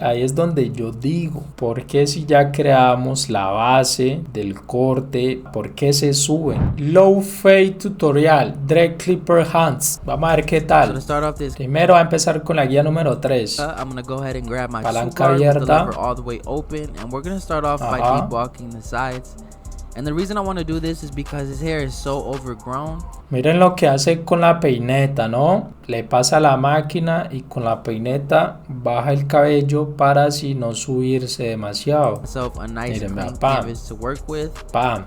Ahí es donde yo digo, ¿por qué si ya creamos la base del corte, por qué se suben? Low Fade Tutorial, Dreclipperhands. Vamos a ver qué tal. Primero va a empezar con la guía número 3. Palanca abierta. And the reason I want to do this is because his hair is so overgrown. Miren lo que hace con la peineta, ¿no? Le pasa a la máquina y con la peineta baja el cabello para así no subirse demasiado. Miren, vean, pam, pam.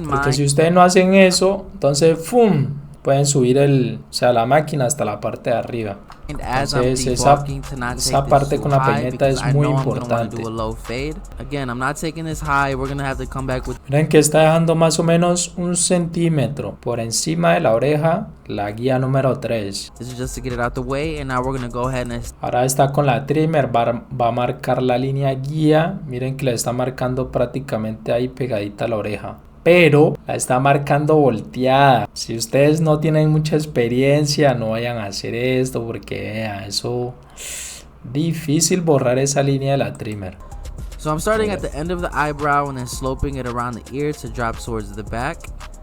Porque si ustedes no hacen eso, entonces ¡fum! Pueden subir la máquina hasta la parte de arriba. Entonces esa parte con la peineta es muy importante. Miren que está dejando más o menos 1 centímetro por encima de la oreja la guía número 3. Ahora está con la trimmer, va a marcar la línea guía. Miren que la está marcando prácticamente ahí pegadita a la oreja, pero la está marcando volteada. Si ustedes no tienen mucha experiencia, no vayan a hacer esto, porque vea, eso difícil borrar esa línea de la trimmer. So I'm starting at the end of the eyebrow and then sloping it around the ear to drop towards the back.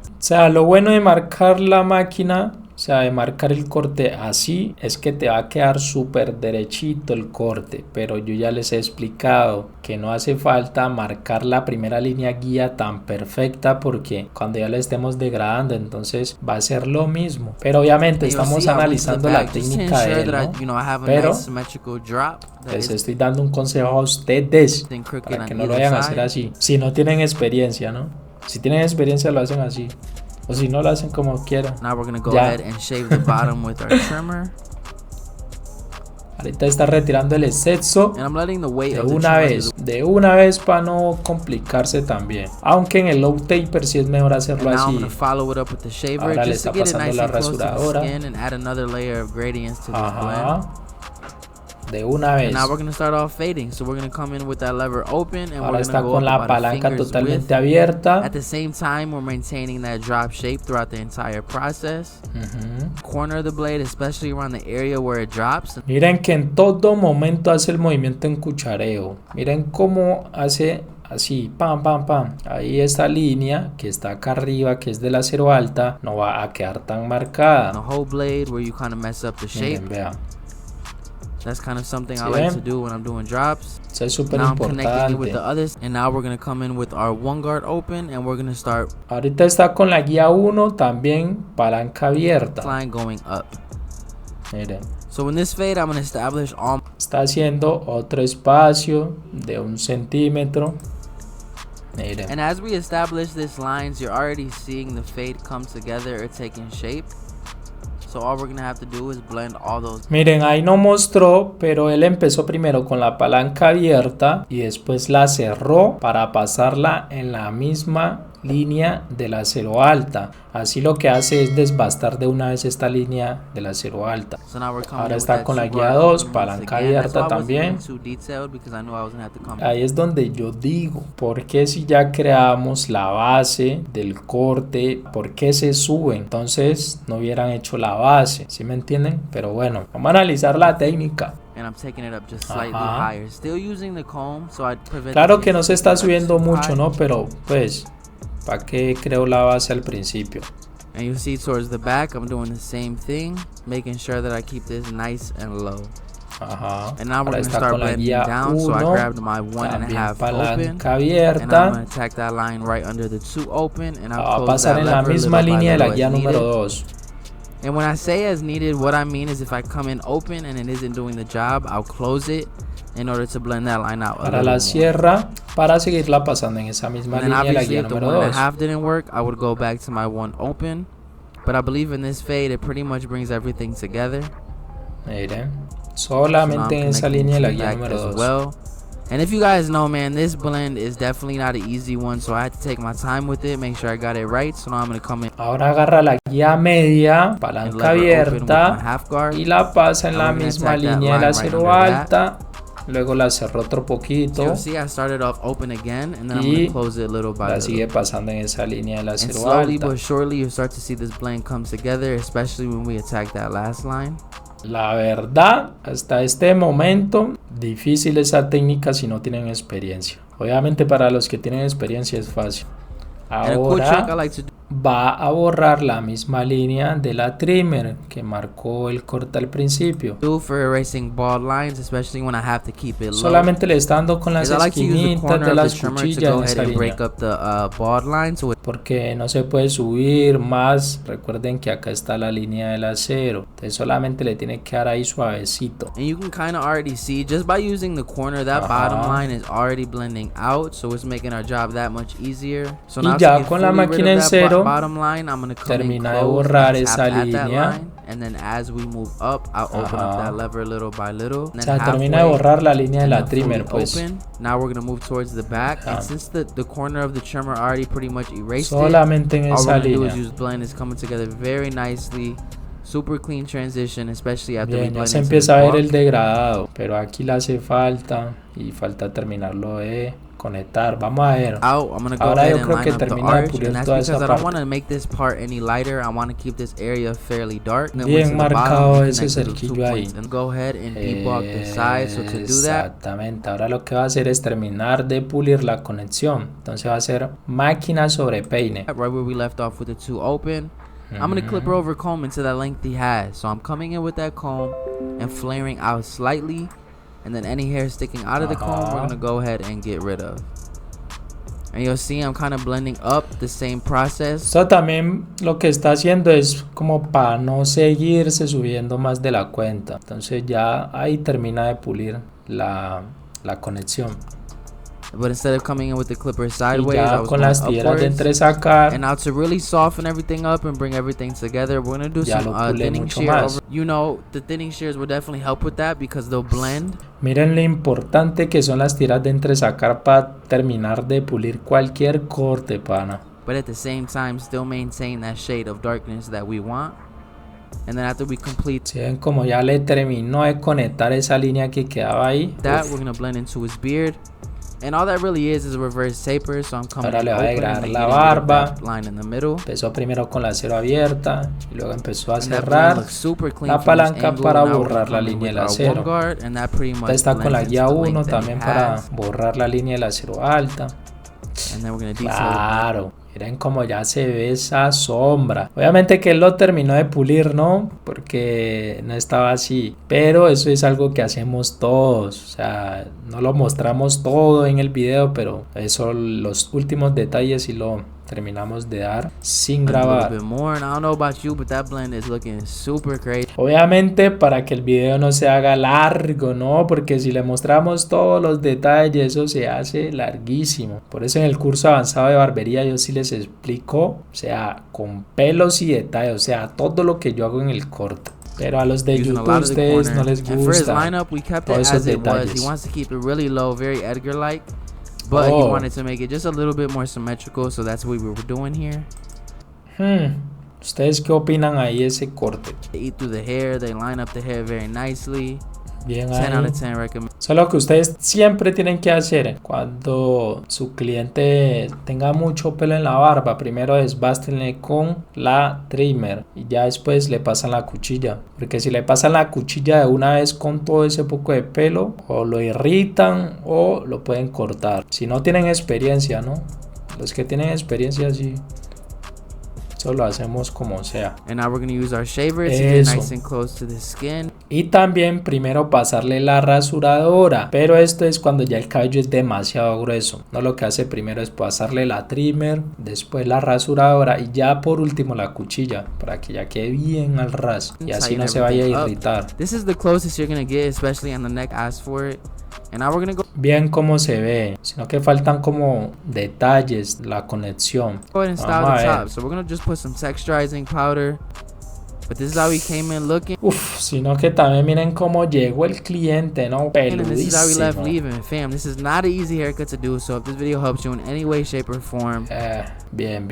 O sea, lo bueno de marcar la máquina, o sea, de marcar el corte así, es que te va a quedar súper derechito el corte. Pero yo ya les he explicado que no hace falta marcar la primera línea guía tan perfecta, porque cuando ya la estemos degradando, entonces va a ser lo mismo. Pero obviamente estamos analizando la técnica de él, ¿no? Pero les estoy dando un consejo a ustedes para que no lo vayan a hacer así. Si no tienen experiencia, ¿no? Si tienen experiencia lo hacen así. O si no lo hacen como quieran. Ahorita está retirando el exceso de una vez para no complicarse también. Aunque en el low taper sí es mejor hacerlo así. Ahora le está pasando la rasuradora. Ajá. De una vez. Ahora está con la palanca totalmente abierta. At the same time, we're maintaining that drop shape throughout the entire process. Corner of the blade, especially around the area where it drops. Miren que en todo momento hace el movimiento en cuchareo. Miren cómo hace así, pam, pam, pam. Ahí esta línea que está acá arriba, que es del acero alta, no va a quedar tan marcada. The whole blade where you kind of mess up the shape. Miren, vean. That's kind of something I like to do when I'm doing drops. Eso es súper importante. importante. Now I'm connecting it with the others, and now we're going to come in with our one guard open, and we're going to start. Ahorita está con la guía 1 también, palanca abierta. Line going up. Miren. So in this fade, I'm going to establish all. Está haciendo otro espacio de 1 centímetro. Miren. And as we establish these lines, you're already seeing the fade come together or taking shape. So all we're gonna have to do is blend all those. Miren, ahí no mostró, pero él empezó primero con la palanca abierta y después la cerró para pasarla en la misma línea del acero alta. Así lo que hace es desbastar de una vez esta línea del acero alta. Ahora está con la guía 2, palanca abierta también. Ahí es donde yo digo, ¿por qué si ya creamos la base del corte, por qué se sube? Entonces no hubieran hecho la base, ¿sí me entienden? Pero bueno, vamos a analizar la técnica. Claro que no se está subiendo mucho, ¿no? Pero pues, ¿para qué creo la base al principio? And you see towards the back, I'm doing the same thing, making sure that I keep this nice and low. Ajá. And now we're going to start blending down, so I grabbed my 1.5 open, abierta. and I'm going to tack that line right under the 2 open, and I'll close pasar that en la lever misma línea de la guía needed. número 2. And when I say as needed, what I mean is if I come in open and it isn't doing the job, I'll close it in order to blend that line out. Ahora la cierra para seguirla pasando en esa misma línea de la guía número 2. If the 1.5 didn't work, I would go back to my 1 open. But I believe in this fade, it pretty much brings everything together. Miren, solamente en esa línea de la guía número 2. And if you guys know, man, this blend is definitely not an easy one, so I had to take my time with it, make sure I got it right. So now I'm going to come in. Ahora agarra la guía media, palanca abierta, y la pasa en la misma línea de la acero alta. Luego la cerró otro poquito. So see, I started off open again, and then I'm going to close it little by la sigue pasando en esa línea de la acero alta. And slowly alta. but surely, you start to see this blend come together, especially when we attack that last line. La verdad, hasta este momento, difícil esa técnica si no tienen experiencia. Obviamente para los que tienen experiencia es fácil. Ahora va a borrar la misma línea de la trimmer que marcó el corte al principio. Solamente le está dando con las esquinitas de las cuchillas en esa línea, porque no se puede subir más. Recuerden que acá está la línea del acero, entonces solamente le tiene que dar ahí suavecito. And you can kind of already see just by using the corner that bottom line is already blending out, so it's making our job that much easier. So now y ya con la máquina en cero termina de borrar esa línea. And then as we move up, I'll open up that lever little by little. O sea, termina de borrar la línea de la trimmer, pues. Now we're gonna move towards the back, and since the corner of the trimmer already pretty much erased solamente en esa all we're gonna línea. do is use blend. It's coming together very nicely. Super clean transition, especially after we Bien, blend ya se into empieza a the ver el bulk. degradado, pero aquí le hace falta y falta terminarlo de conectar. Vamos a ver. Ahora yo creo que termina de pulir toda esa parte. I don't want to make this part any lighter. I want to keep this area fairly dark. Bien marcado ese cerquillo ahí. Go ahead and debug the sides. So to do that, exactamente. Ahora lo que va a hacer es terminar de pulir la conexión. Entonces va a ser máquina sobre peine. Right where we left off with the two open. I'm going to clip her over comb into that length he has. So I'm coming in with that comb and flaring out slightly. And then any hair sticking out of the comb, we're going to go ahead and get rid of. And you'll see I'm kind of blending up the same process. Esto también lo que está haciendo es como para no seguirse subiendo más de la cuenta. Entonces ya ahí termina de pulir la conexión. But instead of coming in with the clipper sideways, y ya I was con going las tijeras de entresacar. And now to really soften everything up and bring everything together, we're going to do some thinning shear over. You know, the thinning shears will definitely help with that because they'll blend. Miren lo importante que son las tiras de entresacar para terminar de pulir cualquier corte, pana. But at the same time, still maintain that shade of darkness that we want. And then after we complete, ¿sí ven como ya le terminó de conectar esa línea que quedaba ahí? That we're going to blend into his beard. And all that really is a reverse taper, so I'm coming Ahora in le va a open degradar and la barba. line in the middle. Empezó primero con la cero abierta y luego empezó a cerrar la palanca para borrar la línea del acero. Esta está con la guía 1 también para borrar la línea del acero alta. Claro, miren cómo ya se ve esa sombra. Obviamente que él lo terminó de pulir, ¿no? Porque no estaba así. Pero eso es algo que hacemos todos. O sea, no lo mostramos todo en el video, pero eso, los últimos detalles y lo terminamos de dar sin grabar. Obviamente para que el video no se haga largo, ¿no? Porque si le mostramos todos los detalles, eso se hace larguísimo. Por eso en el curso avanzado de barbería yo sí les explico, o sea, con pelos y detalles, o sea, todo lo que yo hago en el corte. Pero a los de YouTube a ustedes no les gusta todos esos detalles. But he wanted to make it just a little bit more symmetrical, so that's what we were doing here. ¿Ustedes qué opinan ahí ese corte? They eat through the hair, they line up the hair very nicely. Bien 10 ahí. out of 10 recommend. Solo que ustedes siempre tienen que hacer cuando su cliente tenga mucho pelo en la barba, primero desbástenle con la trimmer y ya después le pasan la cuchilla, porque si le pasan la cuchilla de una vez con todo ese poco de pelo, o lo irritan o lo pueden cortar. Si no tienen experiencia, ¿no? Los que tienen experiencia sí. Eso lo hacemos como sea. And now we're going to use our shaver to get nice and close to the skin. Y también primero pasarle la rasuradora. Pero esto es cuando ya el cabello es demasiado grueso. No, lo que hace primero es pasarle la trimmer, después la rasuradora y ya por último la cuchilla, para que ya quede bien al ras y así no se vaya a irritar. This is the closest you're going to get, especially on the neck. Ask for it. And now we're gonna go. Bien como se ve, sino que faltan como detalles, la conexión. Go ahead and style the top. So we're gonna just put some texturizing powder. But this is how we came in looking. Sino que también miren cómo llegó el cliente, ¿no? Peludísimo. And this is how we left leaving. Fam, this is not an easy haircut to do. So if this video helps you in any way, shape, or form. Bien,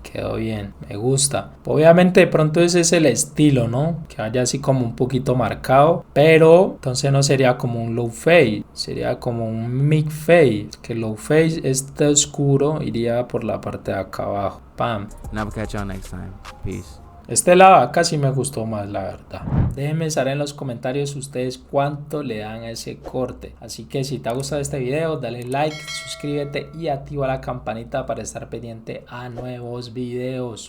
quedó bien, me gusta. Obviamente de pronto ese es el estilo, ¿no? Que vaya así como un poquito marcado, pero entonces no sería como un low fade, sería como un mid fade, que low fade este oscuro iría por la parte de acá abajo. Pam. And I will catch y'all next time. Peace. Este lado acá sí me gustó más, la verdad. Déjenme saber en los comentarios ustedes cuánto le dan a ese corte. Así que si te ha gustado este video, dale like, suscríbete y activa la campanita para estar pendiente a nuevos videos.